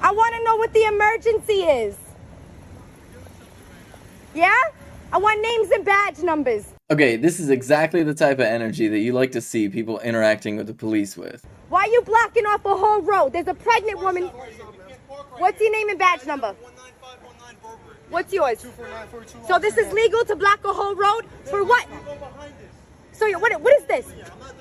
I want to know what the emergency is. Yeah? I want names and badge numbers. Okay, this is exactly the type of energy that you like to see people interacting with the police with. Why are you blocking off a whole road? There's a pregnant woman. What's your name and badge number? What's yours? So this is legal to block a whole road? For what? So what is this?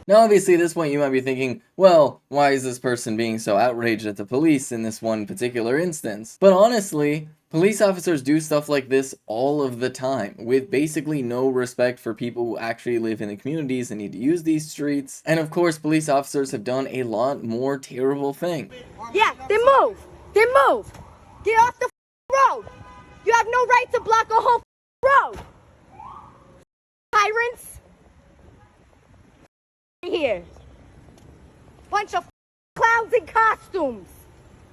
Now, obviously, at this point, you might be thinking, well, why is this person being so outraged at the police in this one particular instance? But honestly, police officers do stuff like this all of the time, with basically no respect for people who actually live in the communities and need to use these streets. And of course, police officers have done a lot more terrible things. Yeah, then move. Then move. Get off the road. You have no right to block a whole road. Tyrants. Here. Bunch of clowns in costumes.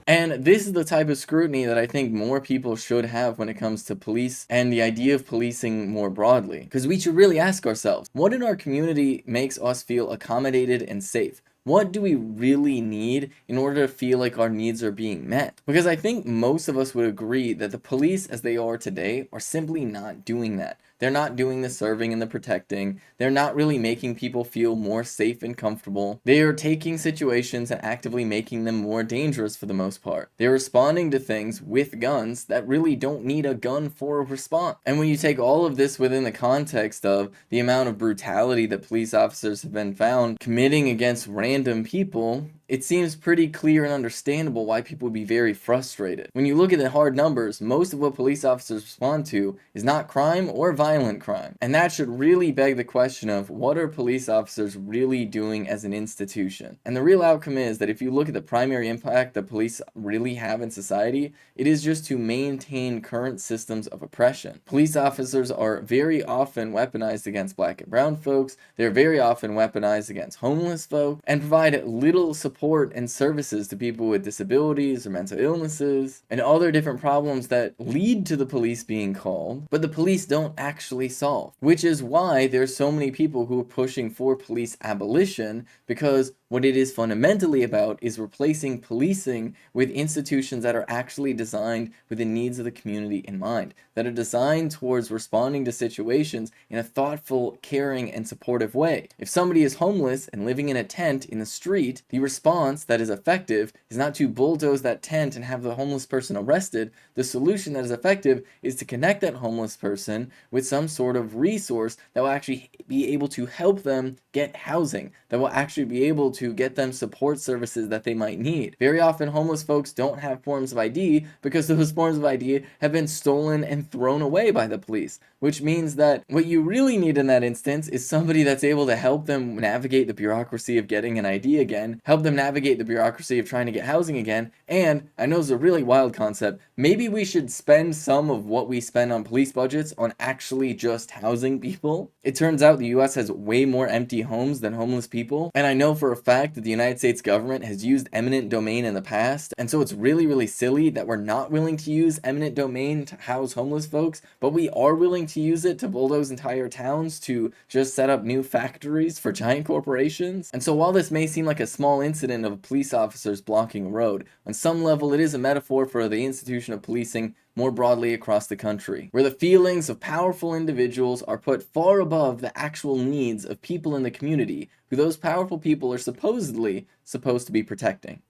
And this is the type of scrutiny that I think more people should have when it comes to police and the idea of policing more broadly. Because we should really ask ourselves, what in our community makes us feel accommodated and safe? What do we really need in order to feel like our needs are being met? Because I think most of us would agree that the police as they are today are simply not doing that. They're not doing the serving and the protecting. They're not really making people feel more safe and comfortable. They are taking situations and actively making them more dangerous for the most part. They're responding to things with guns that really don't need a gun for a response. And when you take all of this within the context of the amount of brutality that police officers have been found committing against random people, it seems pretty clear and understandable why people would be very frustrated. When you look at the hard numbers, most of what police officers respond to is not crime or violent crime. And that should really beg the question of, what are police officers really doing as an institution? And the real outcome is that if you look at the primary impact that police really have in society, it is just to maintain current systems of oppression. Police officers are very often weaponized against black and brown folks, they're very often weaponized against homeless folk, and provide little support and services to people with disabilities or mental illnesses and other different problems that lead to the police being called, but the police don't actually solve. Which is why there's so many people who are pushing for police abolition, because what it is fundamentally about is replacing policing with institutions that are actually designed with the needs of the community in mind, that are designed towards responding to situations in a thoughtful, caring, and supportive way. If somebody is homeless and living in a tent in the street, the response that is effective is not to bulldoze that tent and have the homeless person arrested. The solution that is effective is to connect that homeless person with some sort of resource that will actually be able to help them get housing, that will actually be able to get them support services that they might need. Very often homeless folks don't have forms of ID because those forms of ID have been stolen and thrown away by the police, which means that what you really need in that instance is somebody that's able to help them navigate the bureaucracy of getting an ID again, help them navigate the bureaucracy of trying to get housing again, and I know it's a really wild concept, maybe we should spend some of what we spend on police budgets on actually just housing people. It turns out the US has way more empty homes than homeless people, and I know for a fact that the United States government has used eminent domain in the past, and so it's really silly that we're not willing to use eminent domain to house homeless folks, but we are willing to use it to bulldoze entire towns to just set up new factories for giant corporations. And so while this may seem like a small incident of police officers blocking a road, on some level it is a metaphor for the institution of policing more broadly across the country, where the feelings of powerful individuals are put far above the actual needs of people in the community, who those powerful people are supposedly supposed to be protecting.